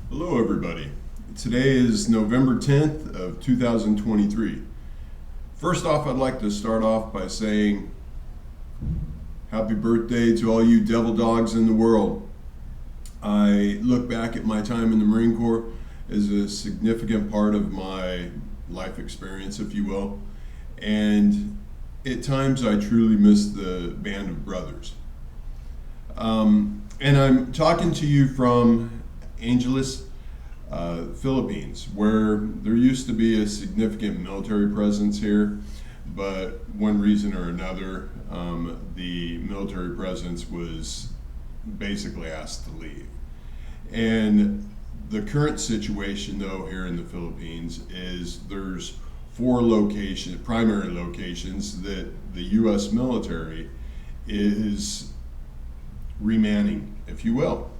Hello everybody. Today is November 10th of 2023. First off, I'd like to start off by saying happy birthday to all you devil dogs in the world. I look back at my time in the Marine Corps as a significant part of my life experience, if you will, and at times I truly miss the band of brothers. And I'm talking to you from Angeles, Philippines, where there used to be a significant military presence here, but one reason or another, the military presence was basically asked to leave. And the current situation, though, here in the Philippines is there's four primary locations that the U.S. military is remanning, if you will.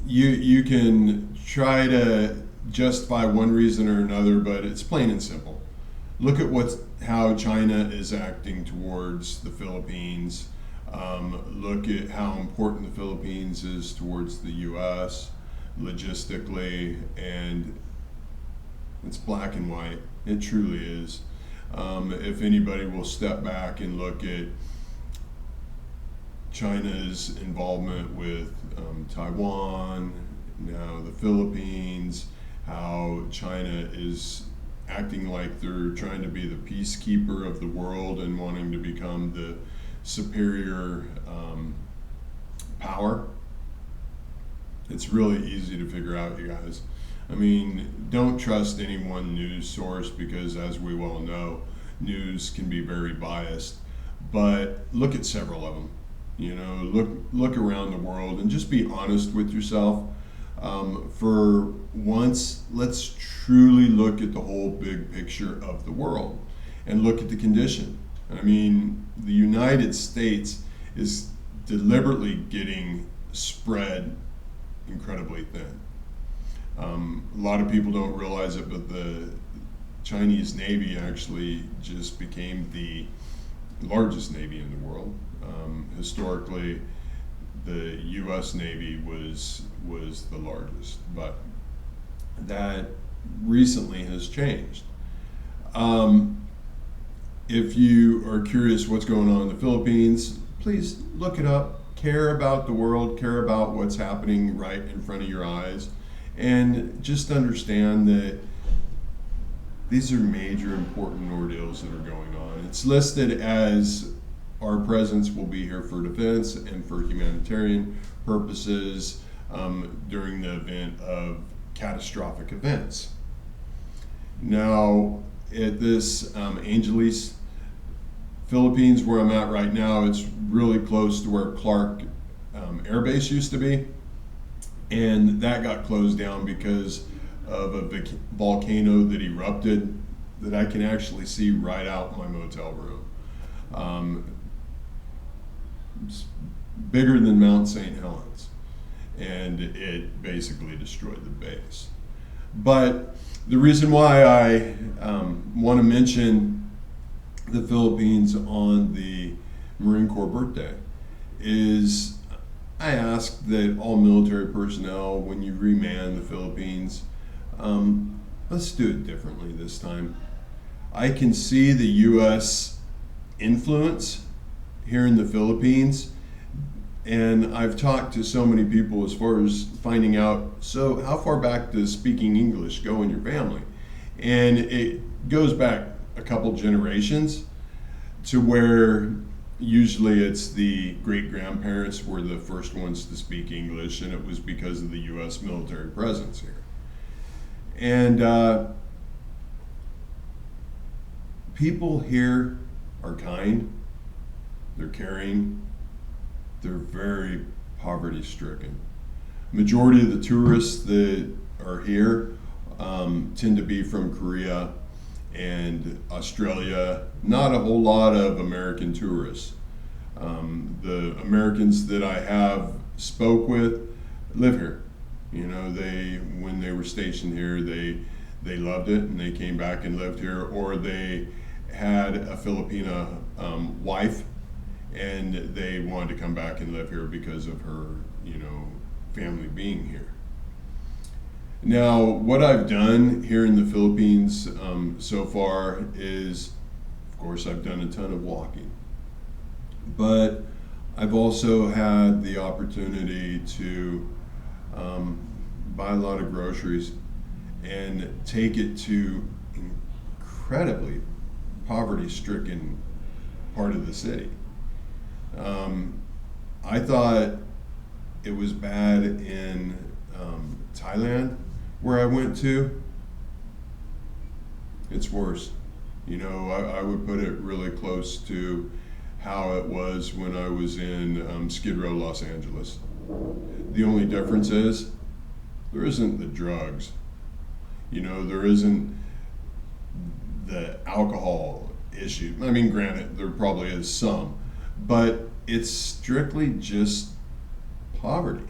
You can try to justify one reason or another, but it's plain and simple. Look at how China is acting towards the Philippines. Look at how important the Philippines is towards the U.S. logistically, and it's black and white. It truly is. If anybody will step back and look at China's involvement with Taiwan, now the Philippines, how China is acting like they're trying to be the peacekeeper of the world and wanting to become the superior power. It's really easy to figure out, you guys. I mean, don't trust any one news source because, as we well know, news can be very biased. But look at several of them. You know, look around the world and just be honest with yourself. For once, let's truly look at the whole big picture of the world and look at the condition. I mean, the United States is deliberately getting spread incredibly thin. A lot of people don't realize it, but the Chinese Navy actually just became the largest Navy in the world. Historically, the U.S. Navy was the largest, but that recently has changed. If you are curious what's going on in the Philippines, please look it up. Care about the world, care about what's happening right in front of your eyes, and just understand that these are major important ordeals that are going on. It's listed as our presence will be here for defense and for humanitarian purposes during the event of catastrophic events. Now, at this Angeles, Philippines, where I'm at right now, it's really close to where Clark Air Base used to be, and that got closed down because of a volcano that erupted that I can actually see right out my motel room. It's bigger than Mount St. Helens, and it basically destroyed the base. But the reason why I want to mention the Philippines on the Marine Corps birthday is I ask that all military personnel, when you remand the Philippines, let's do it differently this time. I can see the U.S. influence here in the Philippines, and I've talked to so many people as far as finding out, so how far back does speaking English go in your family? And it goes back a couple generations to where usually it's the great-grandparents were the first ones to speak English, and it was because of the U.S. military presence here. And people here are kind, they're caring, they're very poverty-stricken. Majority of the tourists that are here tend to be from Korea and Australia. Not a whole lot of American tourists. The Americans that I have spoke with live here. You know, when they were stationed here, they loved it and they came back and lived here, or they had a Filipina wife and they wanted to come back and live here because of her, family being here. Now, what I've done here in the Philippines so far is, of course, I've done a ton of walking, but I've also had the opportunity to buy a lot of groceries and take it to incredibly poverty-stricken part of the city. I thought it was bad in Thailand, where I went to. It's worse. I would put it really close to how it was when I was in Skid Row, Los Angeles. The only difference is there isn't the drugs. There isn't the alcohol issue. I mean, granted, there probably is some, but it's strictly just poverty.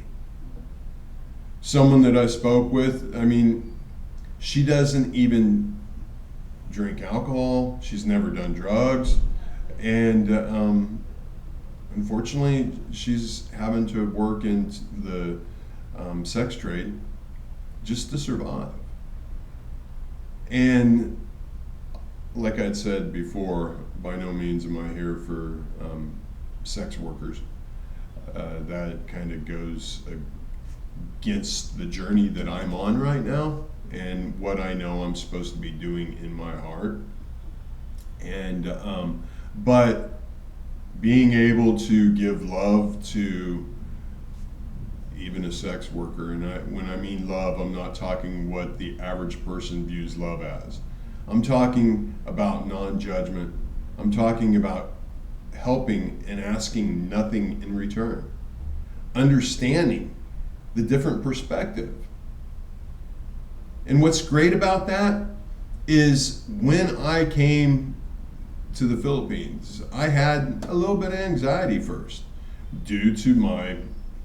Someone that I spoke with, she doesn't even drink alcohol. She's never done drugs. And unfortunately, she's having to work in the sex trade just to survive. And like I'd said before, by no means am I here for sex workers. That kind of goes against the journey that I'm on right now and what I know I'm supposed to be doing in my heart. And but being able to give love to even a sex worker, and when I mean love, I'm not talking what the average person views love as. I'm talking about non-judgment. I'm talking about helping and asking nothing in return. Understanding the different perspective. And what's great about that is when I came to the Philippines, I had a little bit of anxiety first due to my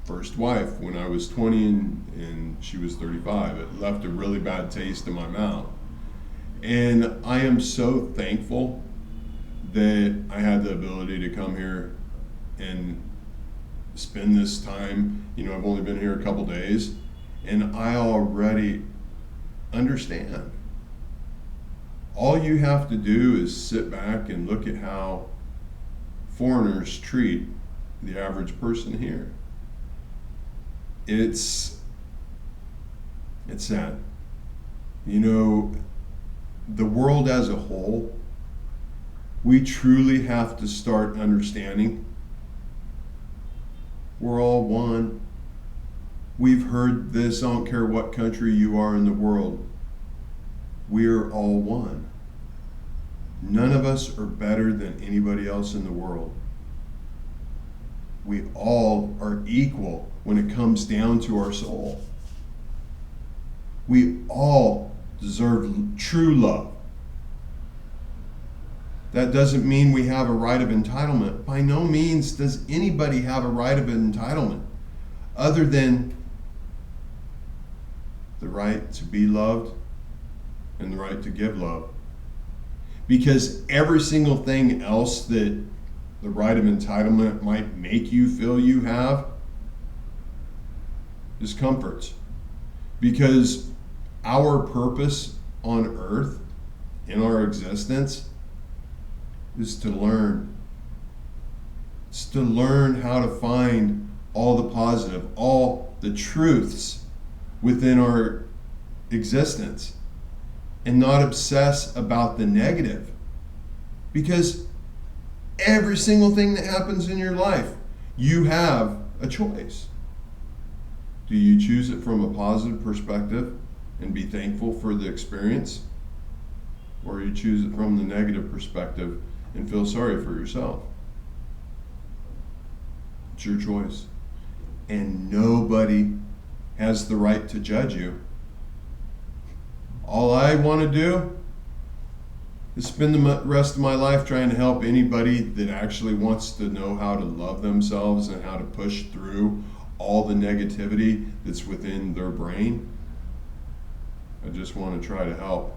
first wife when I was 20 and she was 35. It left a really bad taste in my mouth. And I am so thankful that I had the ability to come here and spend this time. I've only been here a couple days, and I already understand. All you have to do is sit back and look at how foreigners treat the average person here. It's sad. The world as a whole, we truly have to start understanding we're all one. We've heard this, I don't care what country you are in the world. We're all one. None of us are better than anybody else in the world. We all are equal when it comes down to our soul. We all deserve true love. That doesn't mean we have a right of entitlement. By no means does anybody have a right of entitlement other than the right to be loved and the right to give love. Because every single thing else that the right of entitlement might make you feel you have is comforts. Because our purpose on earth, in our existence, is to learn. It's to learn how to find all the positive, all the truths within our existence, and not obsess about the negative. Because every single thing that happens in your life, you have a choice. Do you choose it from a positive perspective and be thankful for the experience? Or you choose it from the negative perspective and feel sorry for yourself? It's your choice. And nobody has the right to judge you. All I want to do is spend the rest of my life trying to help anybody that actually wants to know how to love themselves and how to push through all the negativity that's within their brain. I just want to try to help.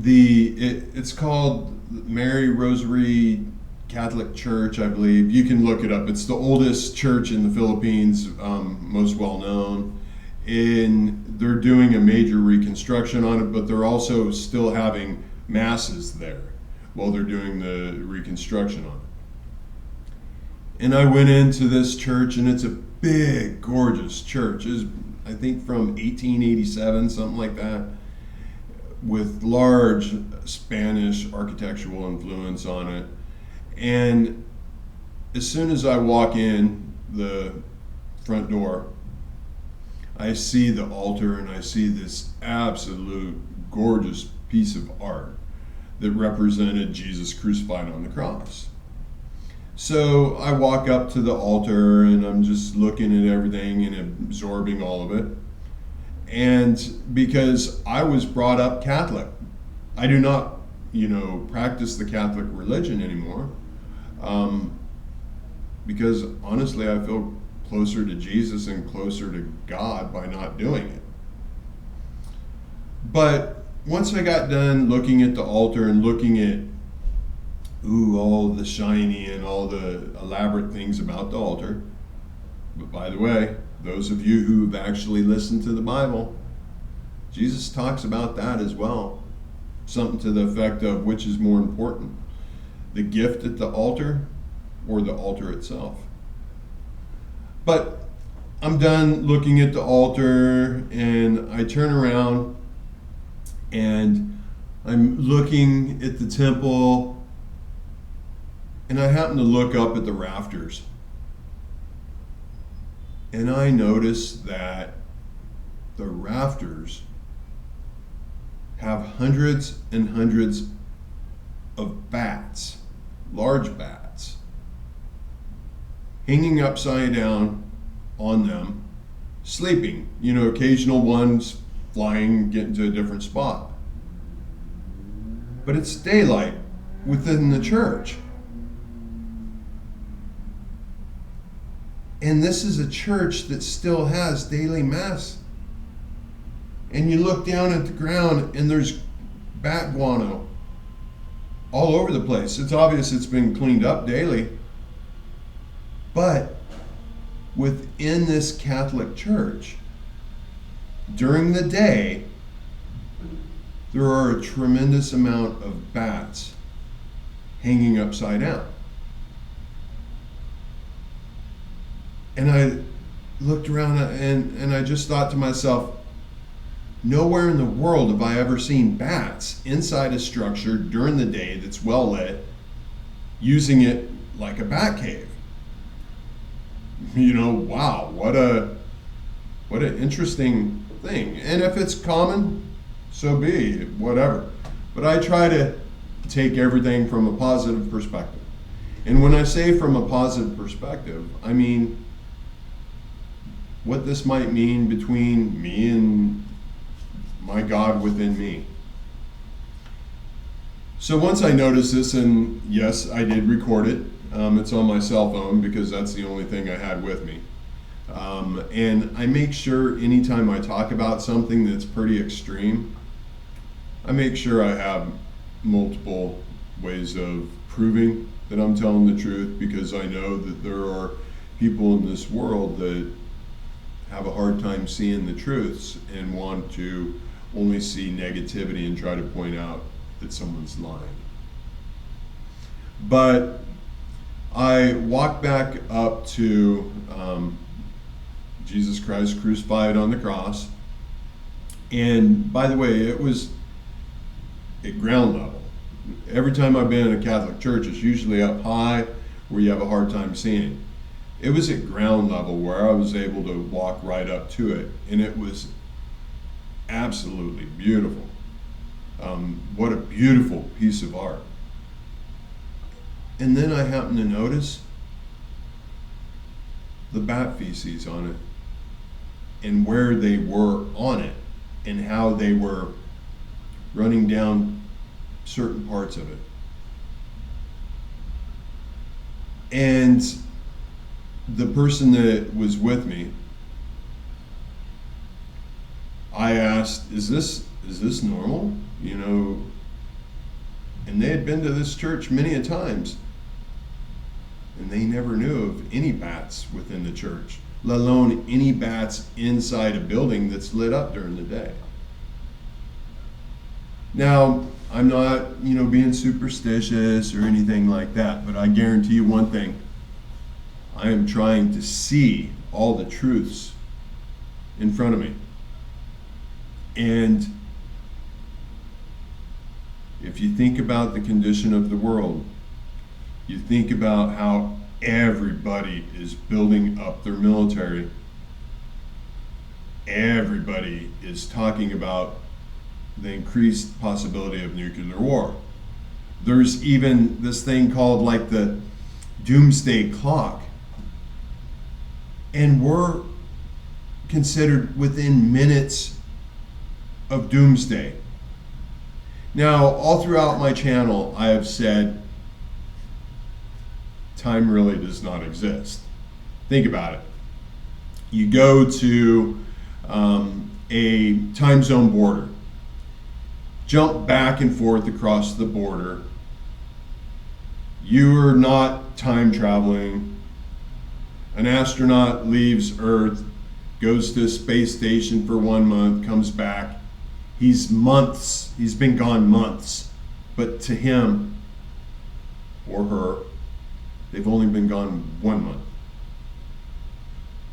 It's called Mary Rosary Catholic Church, I believe. You can look it up. It's the oldest church in the Philippines, most well known. They're doing a major reconstruction on it, but they're also still having masses there while they're doing the reconstruction on it. And I went into this church, and it's a big, gorgeous church. It's, I think, from 1887, something like that, with large Spanish architectural influence on it. And as soon as I walk in the front door, I see the altar, and I see this absolute gorgeous piece of art that represented Jesus crucified on the cross. So I walk up to the altar, and I'm just looking at everything and absorbing all of it. And because I was brought up Catholic, I do not, practice the Catholic religion anymore. Because honestly, I feel closer to Jesus and closer to God by not doing it. But once I got done looking at the altar and looking at all the shiny and all the elaborate things about the altar, but by the way, those of you who have actually listened to the Bible, Jesus talks about that as well. Something to the effect of which is more important, the gift at the altar or the altar itself. But I'm done looking at the altar, and I turn around and I'm looking at the temple, and I happen to look up at the rafters. And I notice that the rafters have hundreds and hundreds of bats, large bats, hanging upside down on them, sleeping. Occasional ones flying, getting to a different spot. But it's daylight within the church. And this is a church that still has daily mass. And you look down at the ground, and there's bat guano all over the place. It's obvious it's been cleaned up daily. But within this Catholic church, during the day, there are a tremendous amount of bats hanging upside down. And I looked around, and I just thought to myself, nowhere in the world have I ever seen bats inside a structure during the day that's well lit, using it like a bat cave. Wow, what an interesting thing. And if it's common, so be it, whatever. But I try to take everything from a positive perspective. And when I say from a positive perspective, I mean what this might mean between me and my God within me. So once I noticed this, and yes, I did record it. It's on my cell phone because that's the only thing I had with me. And I make sure anytime I talk about something that's pretty extreme, I make sure I have multiple ways of proving that I'm telling the truth, because I know that there are people in this world that have a hard time seeing the truths and want to only see negativity and try to point out that someone's lying. But I walked back up to Jesus Christ crucified on the cross. And by the way, it was at ground level. Every time I've been in a Catholic church, it's usually up high where you have a hard time seeing. It was at ground level where I was able to walk right up to it, and it was absolutely beautiful. What a beautiful piece of art. And then I happened to notice the bat feces on it, and where they were on it, and how they were running down certain parts of it. And the person that was with me, I asked, is this normal? And they had been to this church many a times. And they never knew of any bats within the church, let alone any bats inside a building that's lit up during the day. Now, I'm not, being superstitious or anything like that, but I guarantee you one thing. I am trying to see all the truths in front of me. And if you think about the condition of the world, you think about how everybody is building up their military. Everybody is talking about the increased possibility of nuclear war. There's even this thing called like the doomsday clock. And we're considered within minutes of doomsday. Now, all throughout my channel, I have said time really does not exist. Think about it. You go to a time zone border, jump back and forth across the border. You are not time traveling. An astronaut leaves Earth, goes to a space station for 1 month, comes back. He's been gone months. But to him or her, they've only been gone 1 month.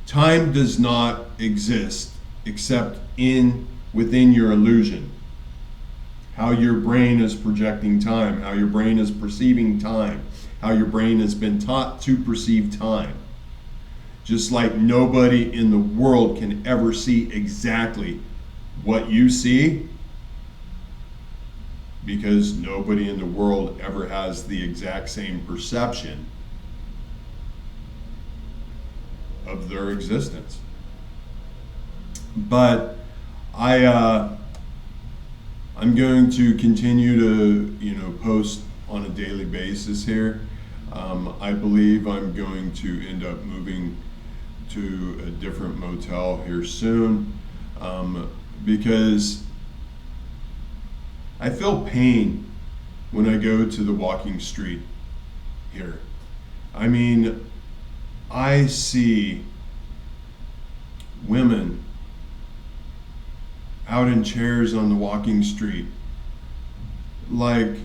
Time does not exist except within your illusion. How your brain is projecting time, how your brain is perceiving time, how your brain has been taught to perceive time. Just like nobody in the world can ever see exactly what you see, because nobody in the world ever has the exact same perception of their existence. But I'm going to continue to post on a daily basis here. I believe I'm going to end up moving to a different motel here soon, because I feel pain when I go to the walking street here. I mean, I see women out in chairs on the walking street, like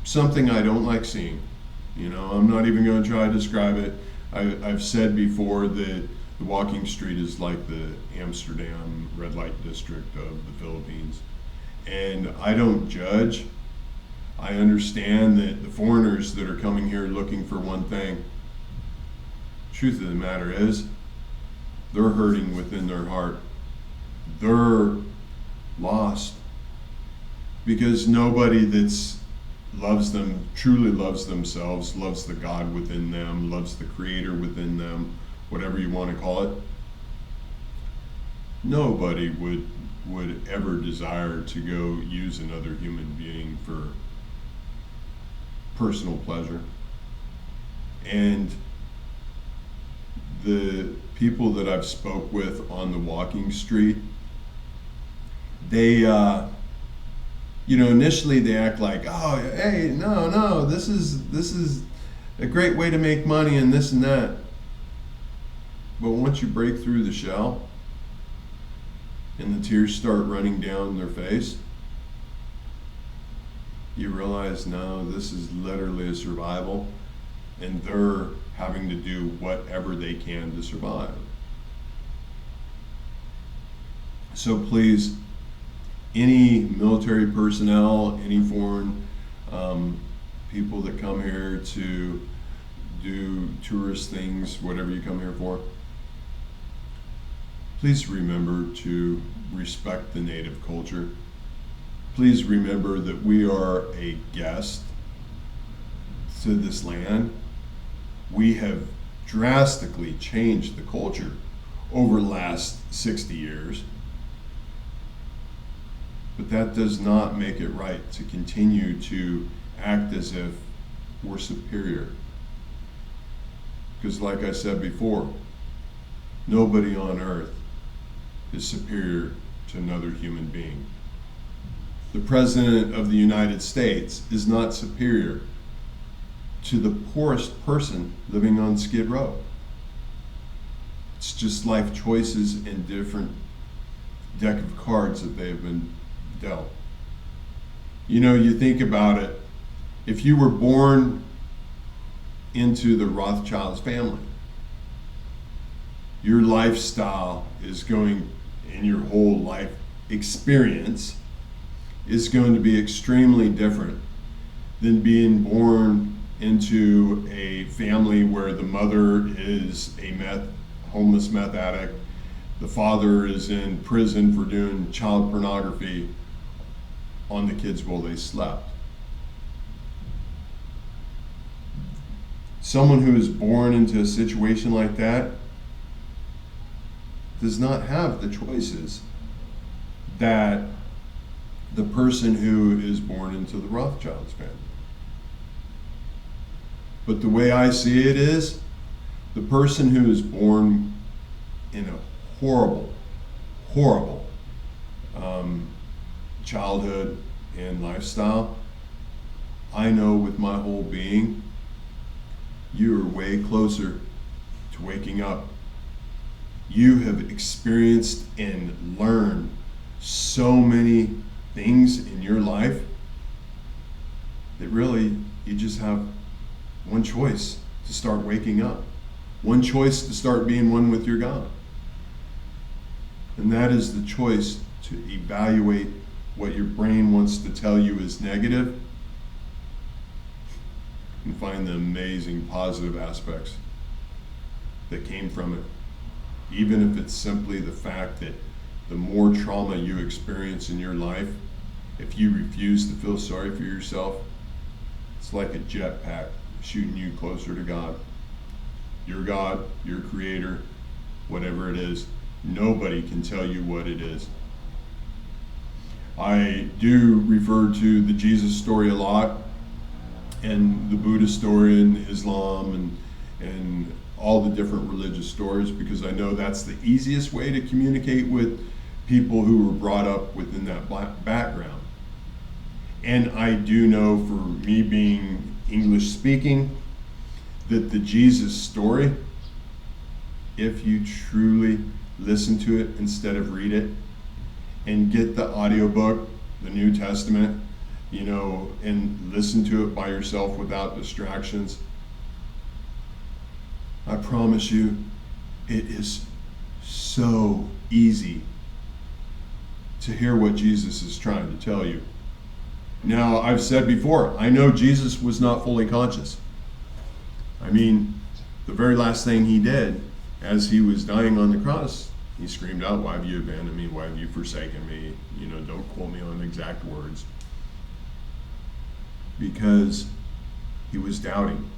something I don't like seeing. I'm not even going to try to describe it. I've said before that the walking street is like the Amsterdam red light district of the Philippines. And I don't judge. I understand that the foreigners that are coming here looking for one thing. Truth of the matter is, they're hurting within their heart. They're lost because nobody that's loves them, truly loves themselves, loves the God within them, loves the Creator within them, whatever you want to call it. Nobody would ever desire to go use another human being for personal pleasure. And the people that I've spoke with on the walking street, they initially they act like, oh, hey, no, this is a great way to make money and this and that. But once you break through the shell and the tears start running down their face, you realize, no, this is literally a survival, and they're having to do whatever they can to survive. So please, any military personnel, any foreign people that come here to do tourist things, whatever you come here for, please remember to respect the native culture. Please remember that we are a guest to this land. We have drastically changed the culture over the last 60 years. But that does not make it right to continue to act as if we're superior. Because like I said before, nobody on earth is superior to another human being. the President of the United States is not superior to the poorest person living on Skid Row. It's just life choices and different deck of cards that they have been dealt. You know, you think about it, if you were born into the Rothschilds family, your lifestyle is going, and your whole life experience is going to be extremely different than being born into a family where the mother is a homeless meth addict, the father is in prison for doing child pornography on the kids while they slept. Someone who is born into a situation like that does not have the choices that the person who is born into the Rothschilds family. But the way I see it is, the person who is born in a horrible childhood and lifestyle, I know with my whole being, you are way closer to waking up. You have experienced and learned so many things in your life that really you just have one choice to start waking up. One choice to start being one with your God. And that is the choice to evaluate what your brain wants to tell you is negative and find the amazing positive aspects that came from it. Even if it's simply the fact that the more trauma you experience in your life, if you refuse to feel sorry for yourself, it's like a jetpack shooting you closer to God. Your God, your creator, whatever it is, nobody can tell you what it is. I do refer to the Jesus story a lot, and the Buddhist story and Islam and all the different religious stories, because I know that's the easiest way to communicate with people who were brought up within that background. And I do know, for me being English speaking, that the Jesus story, if you truly listen to it instead of read it, and get the audiobook, the New Testament, you know, and listen to it by yourself without distractions, I promise you, it is so easy to hear what Jesus is trying to tell you. Now, I've said before, I know Jesus was not fully conscious. I mean, the very last thing he did as he was dying on the cross, he screamed out, "Why have you abandoned me? Why have you forsaken me?" You know, don't quote me on exact words. Because he was doubting.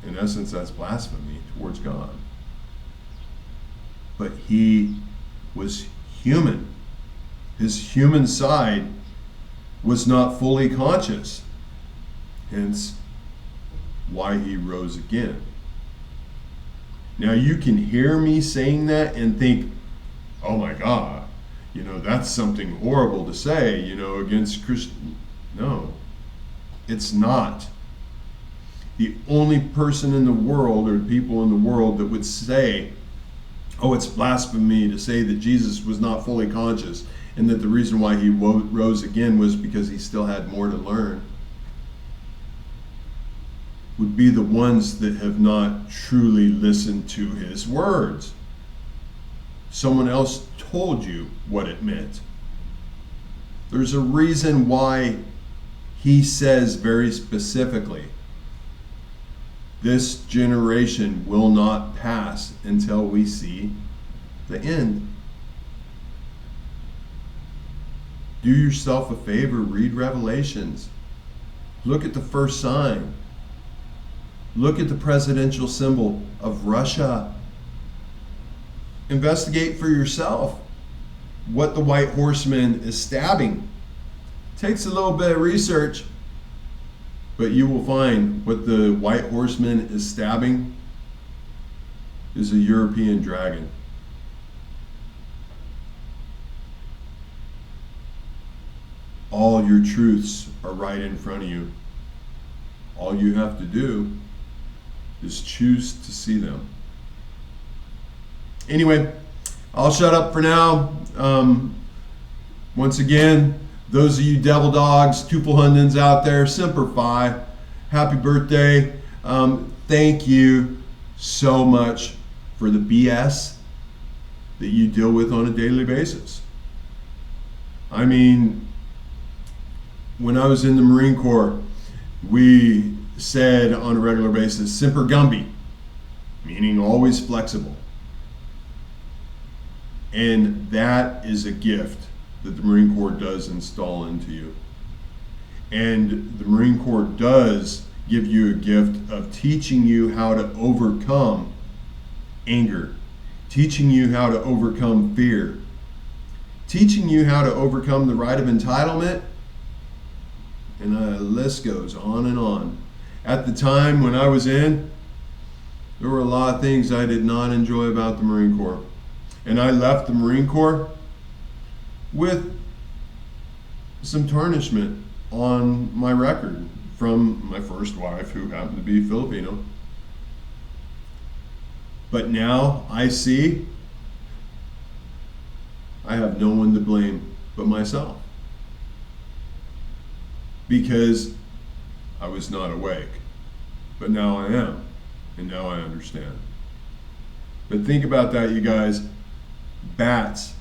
In essence, that's blasphemy towards God. But he was human. His human side was not fully conscious. Hence, why he rose again. Now, you can hear me saying that and think, oh my God, you know, that's something horrible to say, you know, against Christian. No, it's not. The only person in the world, or people in the world, that would say, oh, it's blasphemy to say that Jesus was not fully conscious and that the reason why he rose again was because he still had more to learn, would be the ones that have not truly listened to his words. Someone else told you what it meant. There's a reason why he says very specifically, this generation will not pass until we see the end. Do yourself a favor, read Revelations. Look at the first sign. Look at the presidential symbol of Russia. Investigate for yourself what the white horseman is stabbing. Takes a little bit of research, but you will find what the white horseman is stabbing is a European dragon. All your truths are right in front of you. All you have to do is choose to see them. Anyway, I'll shut up for now. Once again, those of you devil dogs, Tupelhundens out there, Semper Fi, happy birthday. Thank you so much for the BS that you deal with on a daily basis. I mean, when I was in the Marine Corps, we said on a regular basis, Semper Gumby, meaning always flexible. And that is a gift that the Marine Corps does install into you. And the Marine Corps does give you a gift of teaching you how to overcome anger, teaching you how to overcome fear, teaching you how to overcome the right of entitlement, and the list goes on and on. At the time when I was in, there were a lot of things I did not enjoy about the Marine Corps. And I left the Marine Corps with some tarnishment on my record from my first wife, who happened to be Filipino. But now I see I have no one to blame but myself, because I was not awake. But now I am, and now I understand. But think about that, you guys. Bats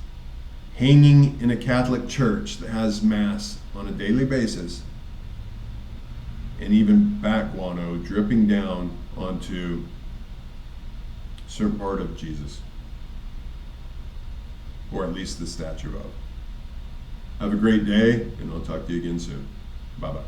hanging in a Catholic church that has Mass on a daily basis, and even bat guano dripping down onto a certain part of Jesus, or at least the statue of. Have a great day, and I'll talk to you again soon. Bye-bye.